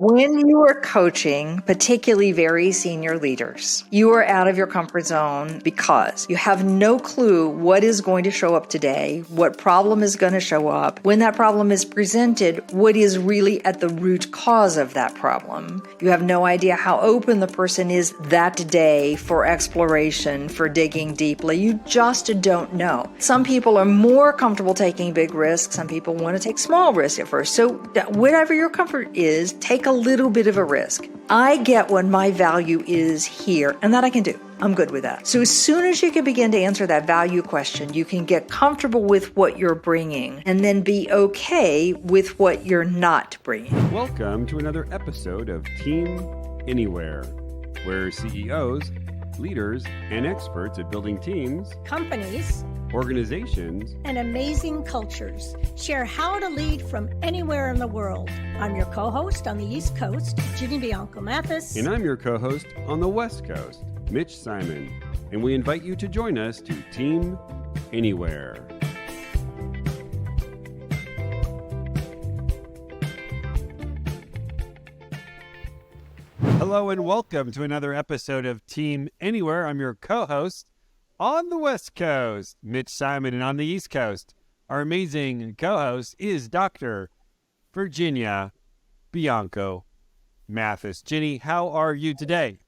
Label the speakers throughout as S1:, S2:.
S1: When you are coaching, particularly very senior leaders, you are out of your comfort zone because you have no clue what is going to show up today, what problem is going to show up. When that problem is presented, what is really at the root cause of that problem. You have no idea how open the person is that day for exploration, for digging deeply. You just don't know. Some people are more comfortable taking big risks. Some people want to take small risks at first. So whatever your comfort is, take a little bit of a risk. I get what my value is here, and that I can do. I'm good with that. So as soon as you can begin to answer that value question, you can get comfortable with what you're bringing and then be okay with what you're not bringing.
S2: Welcome to another episode of Team Anywhere, where CEOs, leaders, and experts at building teams,
S3: companies,
S2: organizations,
S3: and amazing cultures share how to lead from anywhere in the world. I'm your co-host on the East Coast, Ginny Bianco Mathis.
S2: And I'm your co-host on the West Coast, Mitch Simon. And we invite you to join us to Team Anywhere. Hello and welcome to another episode of Team Anywhere. I'm your co-host on the West Coast, Mitch Simon, and on the East Coast, our amazing co-host is Dr. Virginia Bianco Mathis. Ginny, how are you today?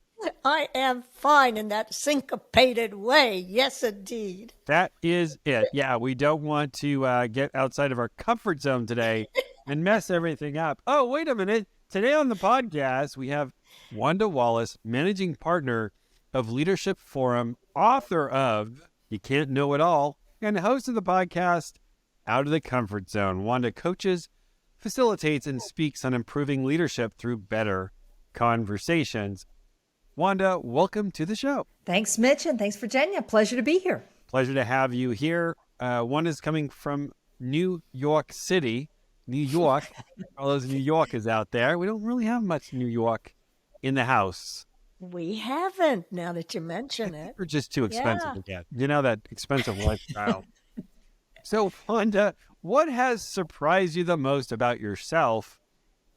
S3: I am fine in that syncopated way. Yes, indeed.
S2: That is it. Yeah, we don't want to get outside of our comfort zone today and mess everything up. Oh, wait a minute. Today on the podcast, we have Wanda Wallace, managing partner of Leadership Forum, author of You Can't Know It All, and host of the podcast Out of the Comfort Zone. Wanda coaches, facilitates, and speaks on improving leadership through better conversations. Wanda, welcome to the show.
S1: Thanks, Mitch, and thanks, Virginia. Pleasure to be here.
S2: Pleasure to have you here. Wanda's coming from New York City, New York. All those New Yorkers out there. We don't really have much New York in the house.
S3: We haven't, now that you mention it.
S2: We're just too expensive to get. You know, that expensive lifestyle. So, Wanda, what has surprised you the most about yourself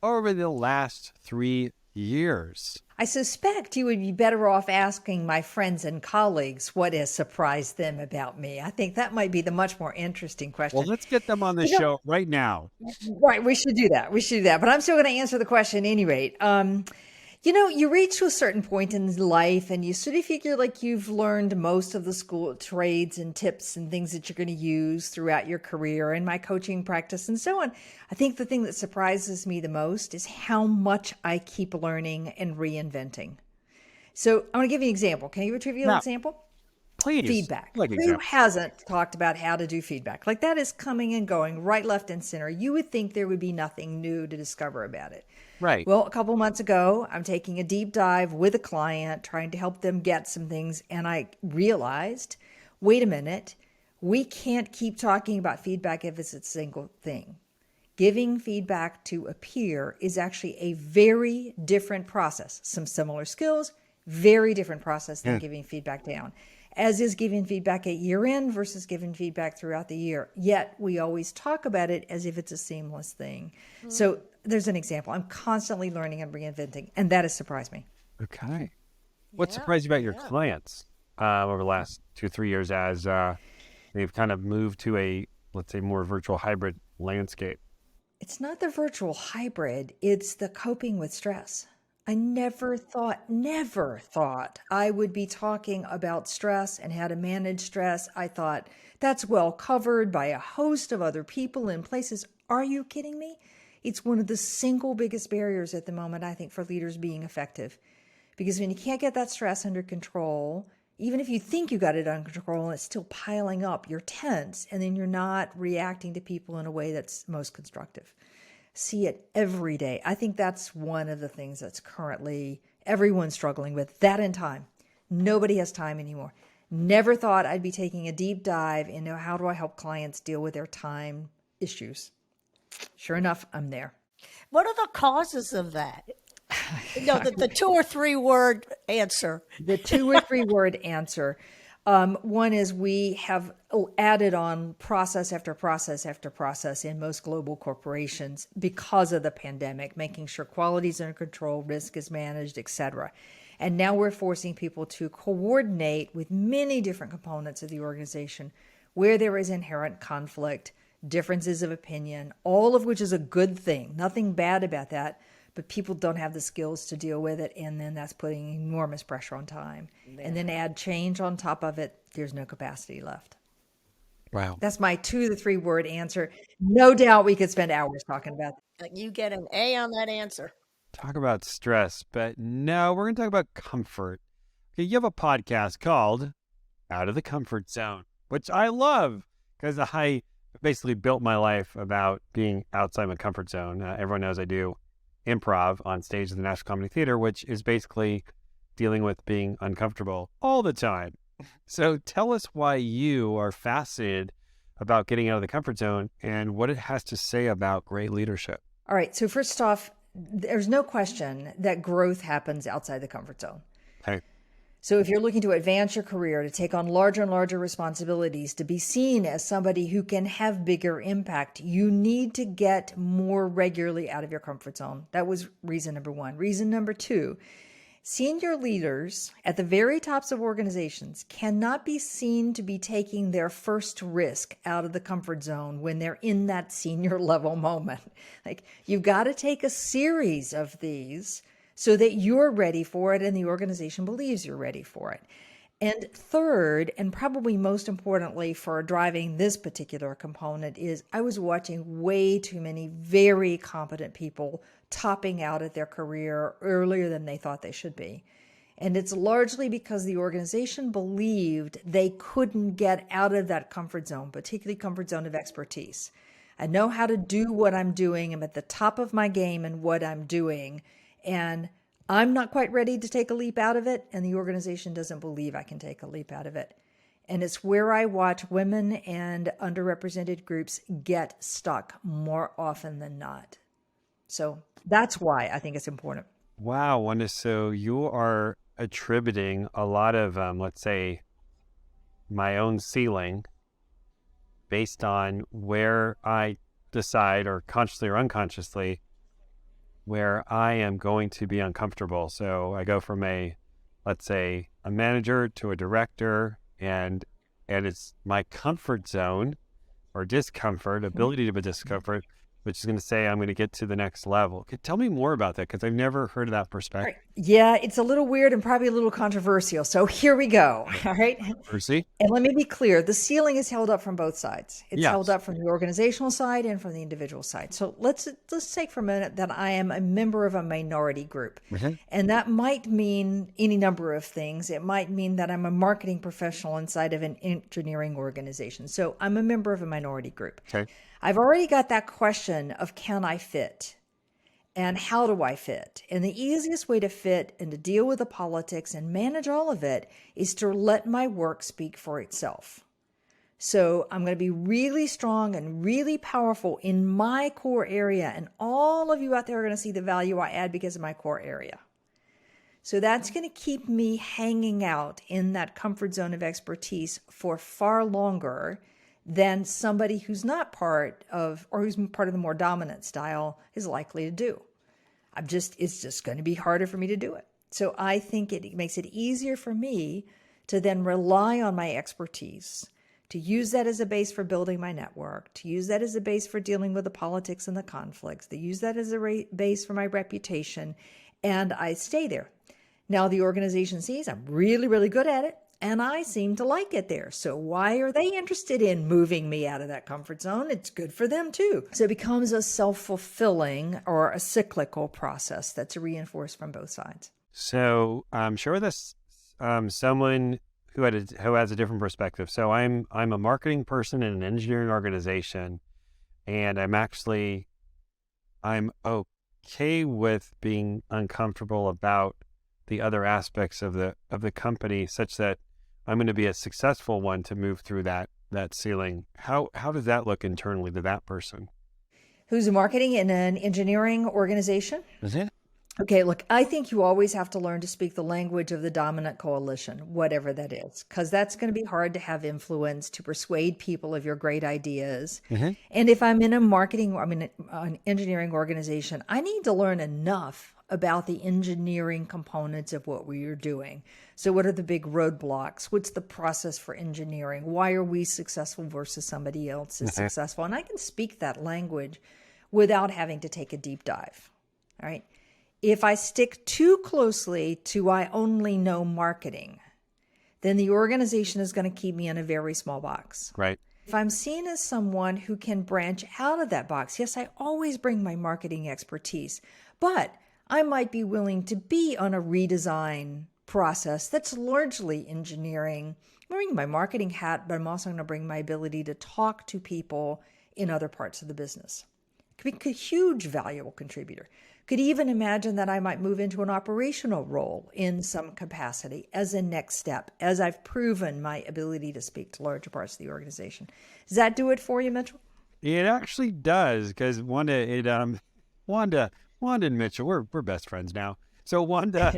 S2: over the last 3 years?
S1: I suspect you would be better off asking my friends and colleagues what has surprised them about me. I think that might be the much more interesting question.
S2: Well, let's get them on the show right now.
S1: Right, we should do that. But I'm still going to answer the question at any rate. You reach to a certain point in life and you sort of figure like you've learned most of the school trades and tips and things that you're going to use throughout your career and my coaching practice and so on. I think the thing that surprises me the most is how much I keep learning and reinventing. So I want to give you an example. Can I give a trivial example?
S2: Please.
S1: Feedback. Who hasn't talked about how to do feedback? Like that is coming and going right, left, and center. You would think there would be nothing new to discover about it.
S2: Right.
S1: Well, a couple months ago, I'm taking a deep dive with a client, trying to help them get some things. And I realized, wait a minute, we can't keep talking about feedback if it's a single thing. Giving feedback to a peer is actually a very different process. Some similar skills, very different process than giving feedback down. As is giving feedback at year end versus giving feedback throughout the year. Yet we always talk about it as if it's a seamless thing. So there's an example. I'm constantly learning and reinventing, and that has surprised me.
S2: Okay. What surprised you about your clients over the last 2-3 years as they've kind of moved to a, let's say, more virtual hybrid landscape?
S1: It's not the virtual hybrid. It's the coping with stress. I never thought I would be talking about stress and how to manage stress. I thought that's well covered by a host of other people in places. Are you kidding me? It's one of the single biggest barriers at the moment, I think, for leaders being effective. Because when you can't get that stress under control, even if you think you got it under control and it's still piling up, you're tense and then you're not reacting to people in a way that's most constructive. See it every day. I think that's one of the things that's currently everyone's struggling with, that in time. Nobody has time anymore. Never thought I'd be taking a deep dive into how do I help clients deal with their time issues. Sure enough, I'm there.
S3: What are the causes of that? The 2 or 3 word answer.
S1: The 2 or 3 word answer. One is we have added on process after process after process in most global corporations because of the pandemic, making sure quality is under control, risk is managed, et cetera. And now we're forcing people to coordinate with many different components of the organization where there is inherent conflict, differences of opinion, all of which is a good thing. Nothing bad about that. But people don't have the skills to deal with it, and then that's putting enormous pressure on time. And then add change on top of it, there's no capacity left.
S2: Wow.
S1: That's my 2 to 3 word answer. No doubt we could spend hours talking about that.
S3: You get an A on that answer.
S2: Talk about stress, but no, we're going to talk about comfort. Okay, you have a podcast called Out of the Comfort Zone, which I love because I basically built my life about being outside my comfort zone. Everyone knows I do improv on stage at the National Comedy Theater, which is basically dealing with being uncomfortable all the time. So tell us why you are fascinated about getting out of the comfort zone and what it has to say about great leadership.
S1: All right. So first off, there's no question that growth happens outside the comfort zone.
S2: Okay.
S1: So if you're looking to advance your career, to take on larger and larger responsibilities, to be seen as somebody who can have bigger impact, you need to get more regularly out of your comfort zone. That was reason number 1. Reason number 2, senior leaders at the very tops of organizations cannot be seen to be taking their first risk out of the comfort zone when they're in that senior level moment. Like, you've got to take a series of these so that you're ready for it and the organization believes you're ready for it. And third, and probably most importantly for driving this particular component, is I was watching way too many very competent people topping out at their career earlier than they thought they should be. And it's largely because the organization believed they couldn't get out of that comfort zone, particularly comfort zone of expertise. I know how to do what I'm doing. I'm at the top of my game in what I'm doing. And I'm not quite ready to take a leap out of it, and the organization doesn't believe I can take a leap out of it. And it's where I watch women and underrepresented groups get stuck more often than not. So that's why I think it's important.
S2: Wow, Wanda. So you are attributing a lot of, let's say, my own ceiling based on where I decide, or consciously or unconsciously, where I am going to be uncomfortable. So I go from let's say, a manager to a director, and it's my comfort zone or discomfort, ability to be discomfort, which is going to say I'm going to get to the next level. Tell me more about that, because I've never heard of that perspective.
S1: Right. Yeah, it's a little weird and probably a little controversial. So here we go. All right.
S2: Percy?
S1: And let me be clear, the ceiling is held up from both sides. It's
S2: Yes.
S1: held up from the organizational side and from the individual side. So let's take for a minute that I am a member of a minority group.
S2: Mm-hmm.
S1: And that might mean any number of things. It might mean that I'm a marketing professional inside of an engineering organization. So I'm a member of a minority group.
S2: Okay.
S1: I've already got that question of, can I fit? And how do I fit? And the easiest way to fit and to deal with the politics and manage all of it is to let my work speak for itself. So I'm going to be really strong and really powerful in my core area. And all of you out there are going to see the value I add because of my core area. So that's going to keep me hanging out in that comfort zone of expertise for far longer than somebody who's not part of, or who's part of the more dominant style is likely to do. It's just going to be harder for me to do it. So I think it makes it easier for me to then rely on my expertise, to use that as a base for building my network, to use that as a base for dealing with the politics and the conflicts, to use that as a base for my reputation, and I stay there. Now the organization sees I'm really, really good at it, and I seem to like it there. So why are they interested in moving me out of that comfort zone? It's good for them too. So it becomes a self-fulfilling or a cyclical process that's reinforced from both sides.
S2: So share with us someone who has a different perspective. So I'm a marketing person in an engineering organization, and I'm okay with being uncomfortable about the other aspects of the company, such that I'm going to be a successful one to move through that ceiling. How does that look internally to that person?
S1: Who's marketing in an engineering organization?
S2: Is it?
S1: Okay, look, I think you always have to learn to speak the language of the dominant coalition, whatever that is, because that's going to be hard to have influence to persuade people of your great ideas.
S2: Hmm.
S1: And if I'm in a marketing, I mean, an engineering organization, I need to learn enough about the engineering components of what we are doing. So, what are the big roadblocks? What's the process for engineering? Why are we successful versus somebody else is
S2: Hmm.
S1: successful? And I can speak that language without having to take a deep dive. All right. If I stick too closely to I only know marketing, then the organization is going to keep me in a very small box.
S2: Right.
S1: If I'm seen as someone who can branch out of that box, yes, I always bring my marketing expertise, but I might be willing to be on a redesign process that's largely engineering. I'm wearing my marketing hat, but I'm also going to bring my ability to talk to people in other parts of the business. It could be a huge valuable contributor. Could even imagine that I might move into an operational role in some capacity as a next step, as I've proven my ability to speak to larger parts of the organization. Does that do it for you, Mitchell?
S2: It actually does, because Wanda, Wanda and Mitchell, we're best friends now. So Wanda,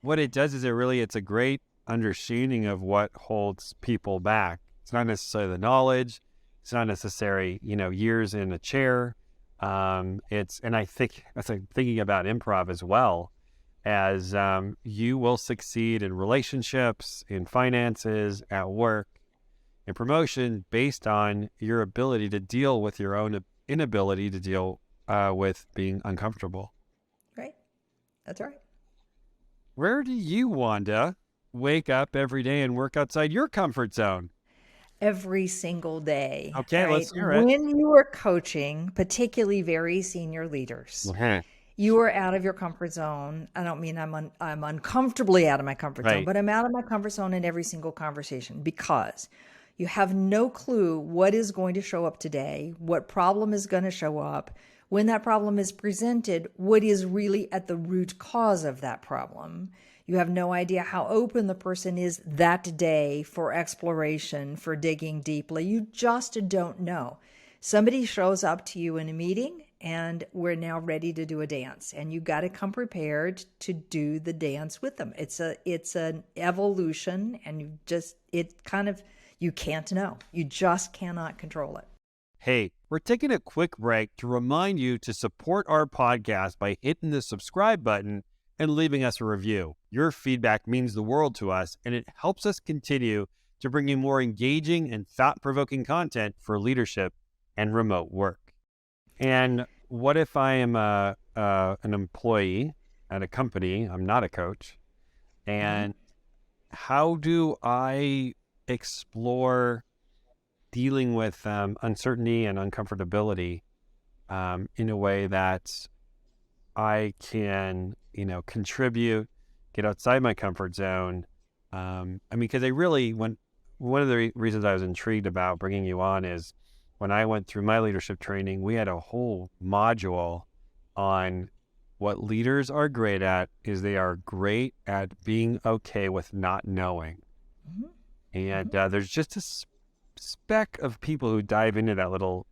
S2: what it does is it's a great understanding of what holds people back. It's not necessarily the knowledge. It's not necessarily, years in a chair. And I think that's like thinking about improv as well, as you will succeed in relationships, in finances, at work, in promotion, based on your ability to deal with your own inability to deal with being uncomfortable.
S1: Right? That's right.
S2: Where do you, Wanda, wake up every day and work outside your comfort zone?
S1: Every single day. All
S2: Okay,
S1: right.
S2: let's hear it.
S1: When you are coaching, particularly very senior leaders,
S2: Okay.
S1: you are out of your comfort zone. I don't mean I'm uncomfortably out of my comfort zone,
S2: Right.
S1: but I'm out of my comfort zone in every single conversation because you have no clue what is going to show up today, what problem is going to show up. When that problem is presented, what is really at the root cause of that problem. You have no idea how open the person is that day for exploration, for digging deeply. You just don't know. Somebody shows up to you in a meeting and we're now ready to do a dance, and you got to come prepared to do the dance with them. It's an evolution, and you can't know. You just cannot control it.
S2: Hey, we're taking a quick break to remind you to support our podcast by hitting the subscribe button and leaving us a review. Your feedback means the world to us, and it helps us continue to bring you more engaging and thought-provoking content for leadership and remote work. And what if I am an employee at a company? I'm not a coach. And how do I explore dealing with uncertainty and uncomfortability in a way that I can, contribute, get outside my comfort zone? Because one of the reasons I was intrigued about bringing you on is when I went through my leadership training, we had a whole module on what leaders are great at is they are great at being okay with not knowing.
S1: Mhm.
S2: And there's just a speck of people who dive into that little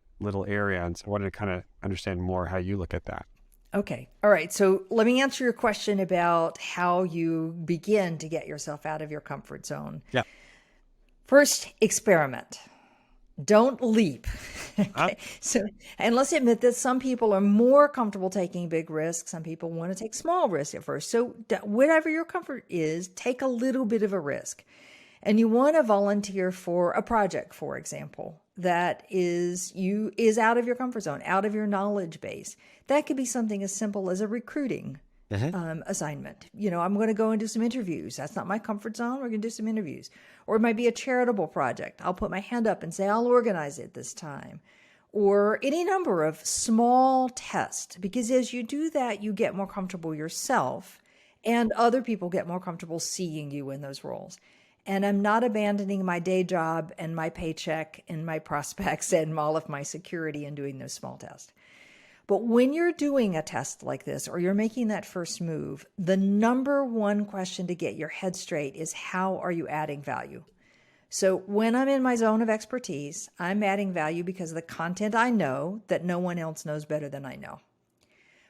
S2: area. And so I wanted to kind of understand more how you look at that.
S1: Okay. All right. So let me answer your question about how you begin to get yourself out of your comfort zone.
S2: Yeah.
S1: First, experiment. Don't leap. Okay. And let's admit that some people are more comfortable taking big risks. Some people want to take small risks at first. So whatever your comfort is, take a little bit of a risk. And you want to volunteer for a project, for example, that is out of your comfort zone, out of your knowledge base. That could be something as simple as a recruiting assignment. I'm going to go and do some interviews. That's not my comfort zone. We're going to do some interviews. Or it might be a charitable project. I'll put my hand up and say, I'll organize it this time. Or any number of small tests, because as you do that, you get more comfortable yourself and other people get more comfortable seeing you in those roles. And I'm not abandoning my day job and my paycheck and my prospects and all of my security and doing those small tests. But when you're doing a test like this, or you're making that first move, the number one question to get your head straight is, how are you adding value? So when I'm in my zone of expertise, I'm adding value because of the content I know that no one else knows better than I know.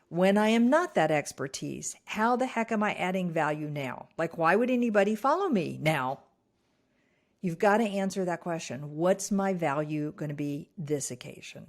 S1: When I am not that expertise, how the heck am I adding value now? Like, why would anybody follow me now? You've got to answer that question. What's my value going to be this occasion?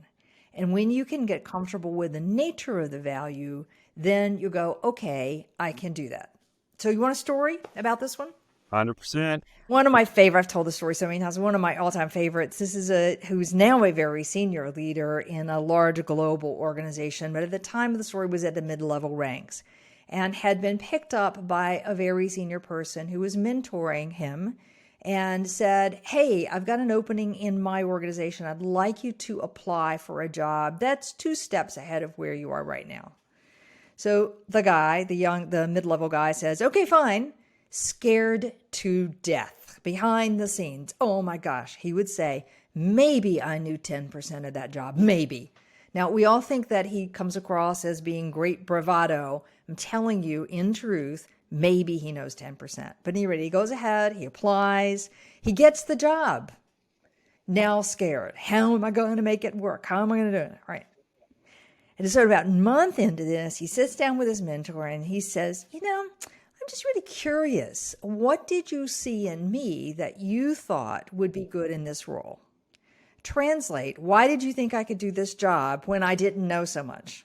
S1: And when you can get comfortable with the nature of the value, then you go, okay, I can do that. So you want a story about this one?
S2: 100%.
S1: One of my favorite, I've told the story so many times, one of my all-time favorites. This is who's now a very senior leader in a large global organization, but at the time of the story was at the mid-level ranks and had been picked up by a very senior person who was mentoring him and said, hey, I've got an opening in my organization. I'd like you to apply for a job that's 2 steps ahead of where you are right now. So the guy, the mid-level guy says, okay, fine. Scared to death behind the scenes. Oh my gosh, he would say, maybe I knew 10% of that job, maybe. Now, we all think that he comes across as being great bravado. I'm telling you, in truth, maybe he knows 10%. But anyway, he goes ahead, he applies, he gets the job. Now scared. How am I going to make it work? How am I going to do it? All right. And so about a month into this, he sits down with his mentor and he says, I'm just really curious. What did you see in me that you thought would be good in this role? Translate, why did you think I could do this job when I didn't know so much?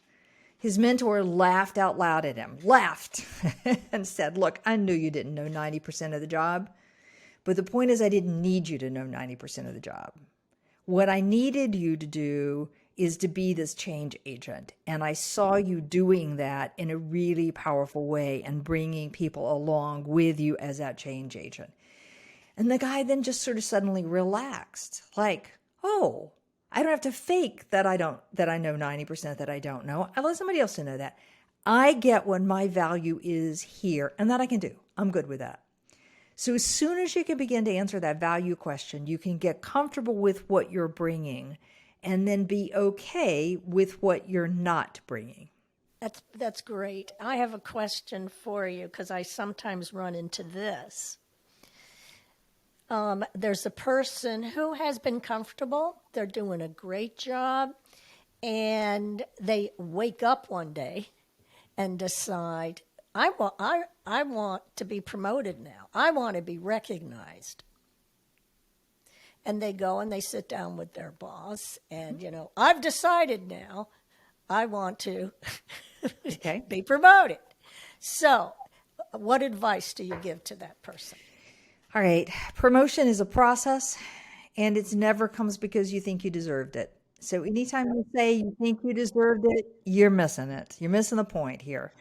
S1: His mentor laughed out loud at him, laughed, and said, look, I knew you didn't know 90% of the job, but the point is I didn't need you to know 90% of the job. What I needed you to do is to be this change agent. And I saw you doing that in a really powerful way and bringing people along with you as that change agent. And the guy then just sort of suddenly relaxed, like, oh, I don't have to fake that I know 90% that I don't know. I let somebody else to know that. I get what my value is here, and that I can do. I'm good with that. So as soon as you can begin to answer that value question, you can get comfortable with what you're bringing and then be okay with what you're not bringing.
S3: That's great. I have a question for you because I sometimes run into this. There's a person who has been comfortable. They're doing a great job. And they wake up one day and decide, I want to be promoted now. I want to be recognized. And they go and they sit down with their boss and, I've decided now I want to be promoted. So what advice do you give to that person?
S1: All right. Promotion is a process and it never comes because you think you deserved it. So anytime you say you think you deserved it, you're missing it. You're missing the point here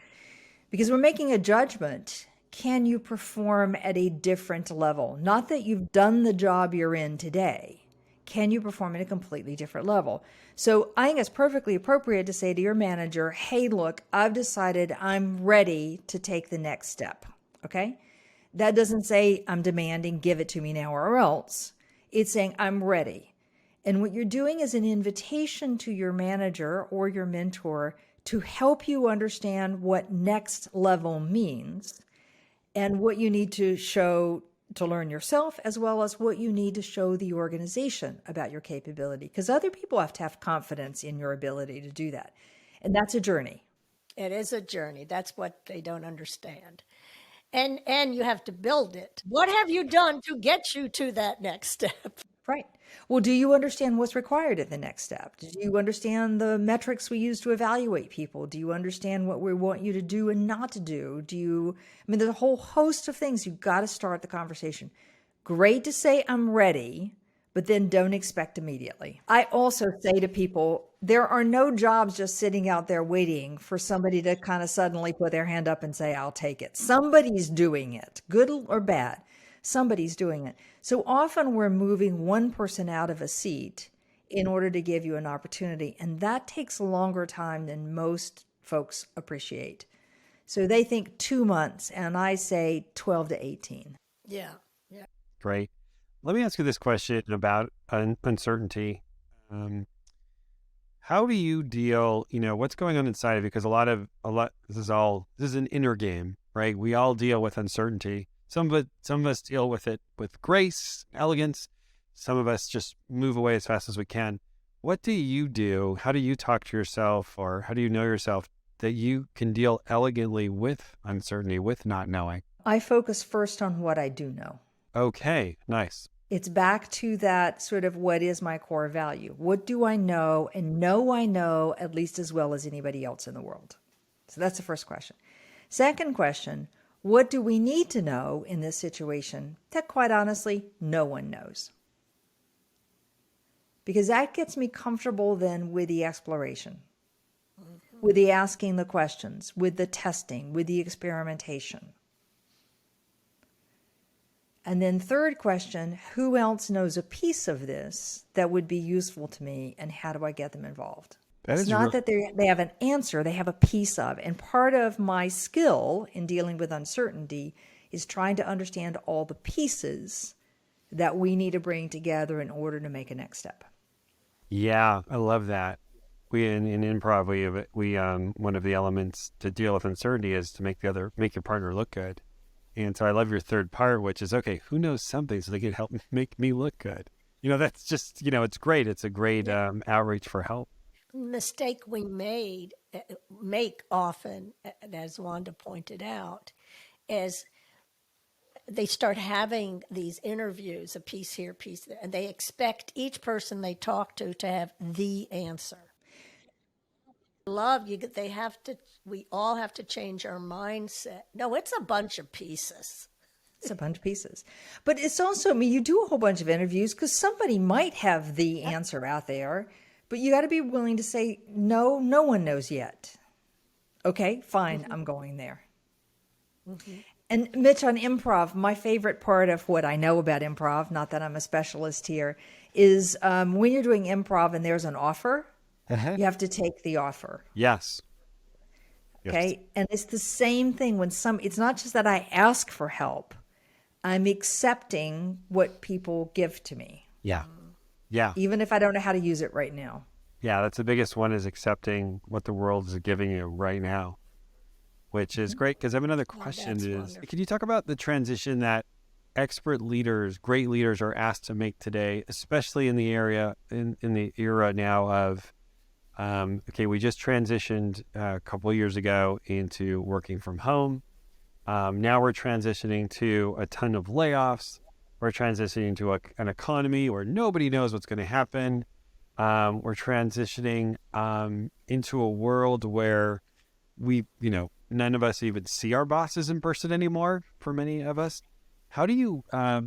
S1: because we're making a judgment. Can you perform at a different level? Not that you've done the job you're in today. Can you perform at a completely different level? So I think it's perfectly appropriate to say to your manager, hey, look, I've decided I'm ready to take the next step. Okay? That doesn't say I'm demanding, give it to me now or else. It's saying I'm ready. And what you're doing is an invitation to your manager or your mentor to help you understand what next level means and what you need to show to learn yourself, as well as what you need to show the organization about your capability. Because other people have to have confidence in your ability to do that. And that's a journey.
S3: It is a journey. That's what they don't understand. And you have to build it. What have you done to get you to that next step?
S1: Right. Well, do you understand what's required at the next step? Do you understand the metrics we use to evaluate people? Do you understand what we want you to do and not to do? There's a whole host of things. You've got to start the conversation. Great to say I'm ready, but then don't expect immediately. I also say to people, there are no jobs just sitting out there waiting for somebody to kind of suddenly put their hand up and say, I'll take it. Somebody's doing it, good or bad. Somebody's doing it. So often we're moving one person out of a seat in order to give you an opportunity. And that takes a longer time than most folks appreciate. So they think 2 months, and I say 12 to 18.
S3: Yeah.
S2: Great. Let me ask you this question about uncertainty. How do you deal, what's going on inside of you? Because this is an inner game, right? We all deal with uncertainty. Some of us deal with it with grace, elegance. Some of us just move away as fast as we can. What do you do? How do you talk to yourself, or how do you know yourself that you can deal elegantly with uncertainty, with not knowing?
S1: I focus first on what I do know.
S2: Okay, nice.
S1: It's back to that sort of what is my core value? What do I know? And know I know at least as well as anybody else in the world. So that's the first question. Second question, what do we need to know in this situation that quite honestly, no one knows? Because that gets me comfortable then with the exploration, with the asking the questions, with the testing, with the experimentation. And then third question, who else knows a piece of this that would be useful to me, and how do I get them involved? It's not that they have an answer, they have a piece of. And part of my skill in dealing with uncertainty is trying to understand all the pieces that we need to bring together in order to make a next step.
S2: Yeah, I love that. We in improv, we one of the elements to deal with uncertainty is to make your partner look good. And so I love your third part, which is, okay, who knows something so they can help make me look good? That's just, it's great. It's a great outreach for help.
S3: Mistake we make often, as Wanda pointed out, is they start having these interviews, a piece here, a piece there, and they expect each person they talk to have the answer. We all have to change our mindset. No, it's a bunch of pieces.
S1: It's a bunch of pieces. But it's also, you do a whole bunch of interviews because somebody might have the answer out there, but you got to be willing to say, no, no one knows yet. Okay, fine, I'm going there. And Mitch, on improv, my favorite part of what I know about improv, not that I'm a specialist here, is when you're doing improv and there's an offer, you have to take the offer.
S2: Yes.
S1: Okay. Yes. And it's the same thing when it's not just that I ask for help. I'm accepting what people give to me.
S2: Yeah. Yeah.
S1: Even if I don't know how to use it right now.
S2: Yeah. That's the biggest one, is accepting what the world is giving you right now, which is great. Because I have another question wonderful. Can you talk about the transition that great leaders are asked to make today, especially in the era now of, we just transitioned a couple of years ago into working from home. Now we're transitioning to a ton of layoffs. We're transitioning to an economy where nobody knows what's going to happen. We're transitioning into a world where none of us even see our bosses in person anymore for many of us. How do you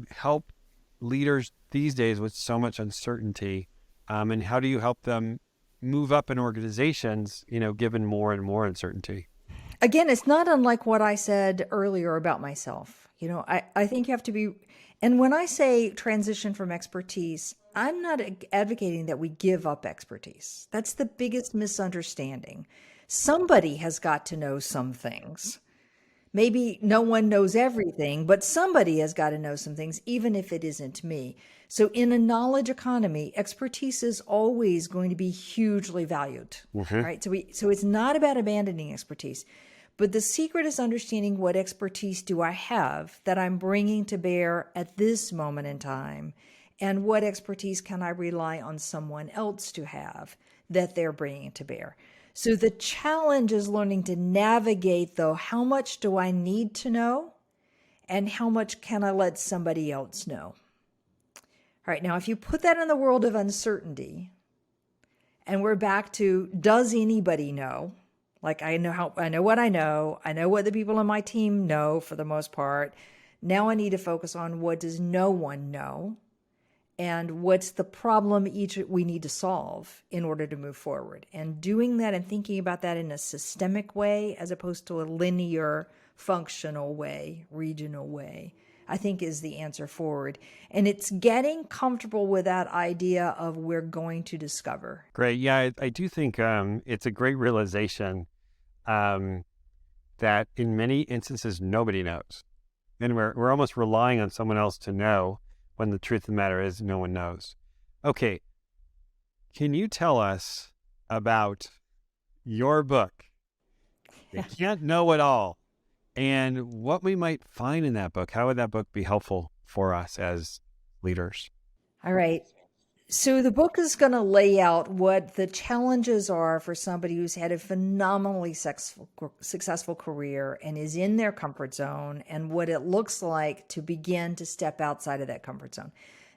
S2: help leaders these days with so much uncertainty? And how do you help them move up in organizations, given more and more uncertainty?
S1: Again, it's not unlike what I said earlier about myself. I think you have to be, and when I say transition from expertise, I'm not advocating that we give up expertise. That's the biggest misunderstanding. Somebody has got to know some things. Maybe no one knows everything, but somebody has got to know some things, even if it isn't me. So in a knowledge economy, expertise is always going to be hugely valued, right? So it's not about abandoning expertise, but the secret is understanding what expertise do I have that I'm bringing to bear at this moment in time, and what expertise can I rely on someone else to have that they're bringing to bear. So the challenge is learning to navigate, though, how much do I need to know and how much can I let somebody else know? All right, now if you put that in the world of uncertainty, and we're back to, does anybody know? Like I know what I know what the people on my team know for the most part. Now I need to focus on what does no one know, and what's the problem we need to solve in order to move forward. And doing that and thinking about that in a systemic way as opposed to a linear, functional way, regional way, I think is the answer forward. And it's getting comfortable with that idea of we're going to discover.
S2: Great. Yeah, I do think it's a great realization that in many instances, nobody knows. And we're almost relying on someone else to know, when the truth of the matter is no one knows. Okay, can you tell us about your book, You Can't Know It All, and what we might find in that book? How would that book be helpful for us as leaders?
S1: All right. So the book is going to lay out what the challenges are for somebody who's had a phenomenally successful career and is in their comfort zone, and what it looks like to begin to step outside of that comfort zone.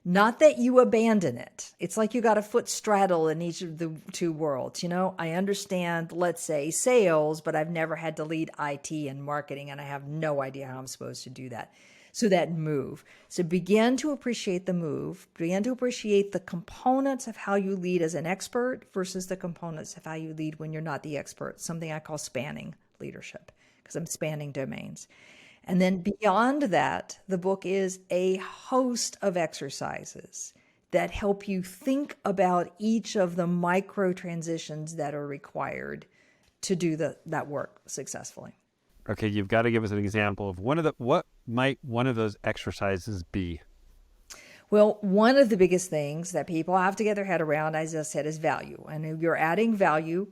S1: Not that you abandon it. It's like you got a foot straddle in each of the two worlds. I understand, let's say, sales, but I've never had to lead IT and marketing, and I have no idea how I'm supposed to do that. So that move. So begin to appreciate the move, begin to appreciate the components of how you lead as an expert versus the components of how you lead when you're not the expert, something I call spanning leadership, because I'm spanning domains. And then beyond that, the book is a host of exercises that help you think about each of the micro transitions that are required to do that work successfully.
S2: Okay, you've got to give us an example of what might one of those exercises be?
S1: Well, one of the biggest things that people have to get their head around, as I said, is value. And you're adding value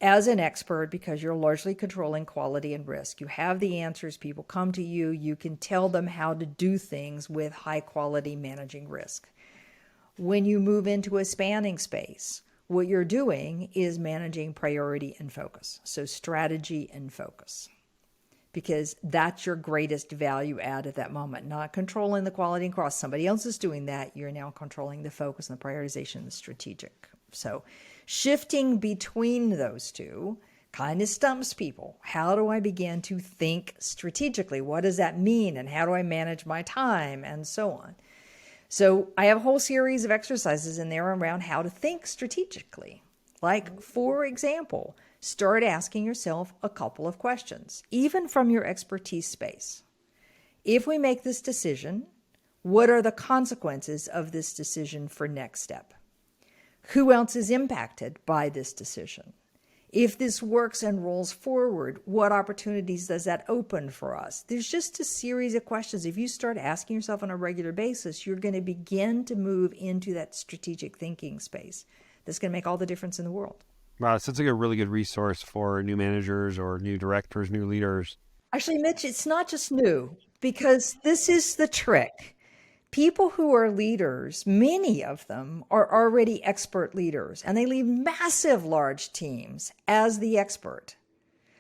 S1: as an expert because you're largely controlling quality and risk. You have the answers. People come to you. You can tell them how to do things with high quality managing risk. When you move into a spanning space, what you're doing is managing priority and focus. So strategy and focus. Because that's your greatest value add at that moment. Not controlling the quality and cost. Somebody else is doing that. You're now controlling the focus and the prioritization and the strategic. So shifting between those two kind of stumps people. How do I begin to think strategically? What does that mean? And how do I manage my time? And so on. So I have a whole series of exercises in there around how to think strategically. Like, for example, start asking yourself a couple of questions, even from your expertise space. If we make this decision, what are the consequences of this decision for next step? Who else is impacted by this decision? If this works and rolls forward, what opportunities does that open for us? There's just a series of questions. If you start asking yourself on a regular basis, you're going to begin to move into that strategic thinking space. That's going to make all the difference in the world.
S2: Wow, it sounds like a really good resource for new managers or new directors, new leaders.
S1: Actually, Mitch, it's not just new, because this is the trick. People who are leaders, many of them are already expert leaders, and they lead massive large teams as the expert.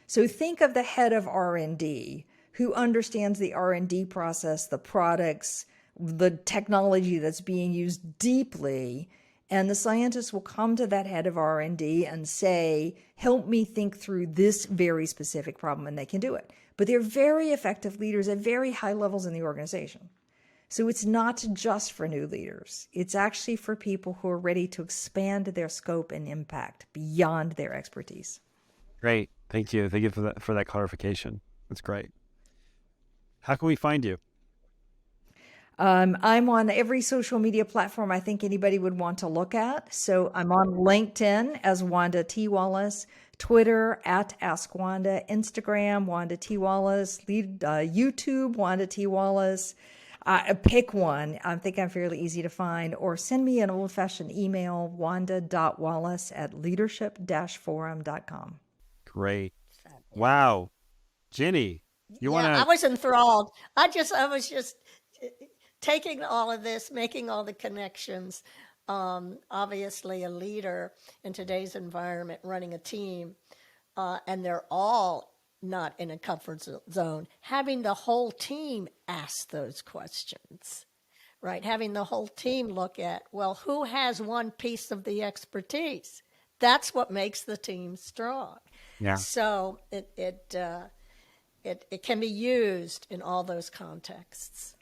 S1: So think of the head of R&D who understands the R&D process, the products, the technology that's being used deeply. And the scientists will come to that head of R&D and say, help me think through this very specific problem, and they can do it. But they're very effective leaders at very high levels in the organization. So it's not just for new leaders. It's actually for people who are ready to expand their scope and impact beyond their expertise.
S2: Great. Thank you. Thank you for that clarification. That's great. How can we find you?
S1: I'm on every social media platform I think anybody would want to look at. So I'm on LinkedIn as Wanda T. Wallace, Twitter at Ask Wanda, Instagram Wanda T. Wallace, YouTube Wanda T. Wallace. Pick one. I think I'm fairly easy to find. Or send me an old-fashioned email, wanda.wallace@leadership-forum.com.
S2: Great. Wow. Ginny, you want to...
S3: I was enthralled. I was just taking all of this, making all the connections. Obviously, a leader in today's environment, running a team, and they're all not in a comfort zone. Having the whole team ask those questions, right? Having the whole team look at, well, who has one piece of the expertise? That's what makes the team strong.
S2: Yeah.
S3: So it can be used in all those contexts.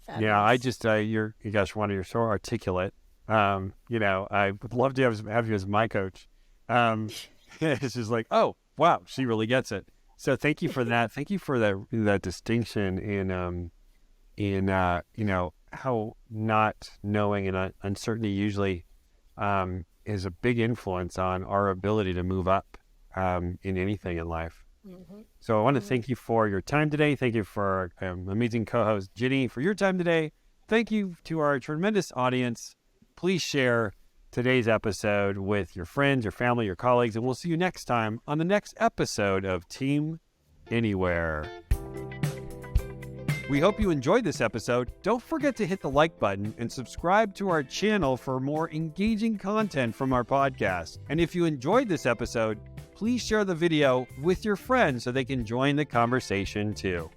S3: Fabulous.
S2: Yeah, I just you guys, Wanda, you're so articulate. I would love to have you as my coach. It's just like, oh wow, she really gets it. So thank you for that. Thank you for that distinction in how not knowing and uncertainty usually is a big influence on our ability to move up in anything in life. Mm-hmm. So I want to thank you for your time today. Thank you for our amazing co-host, Ginny, for your time today. Thank you to our tremendous audience. Please share today's episode with your friends, your family, your colleagues, and we'll see you next time on the next episode of Team Anywhere. We hope you enjoyed this episode. Don't forget to hit the like button and subscribe to our channel for more engaging content from our podcast. And if you enjoyed this episode, please share the video with your friends so they can join the conversation too.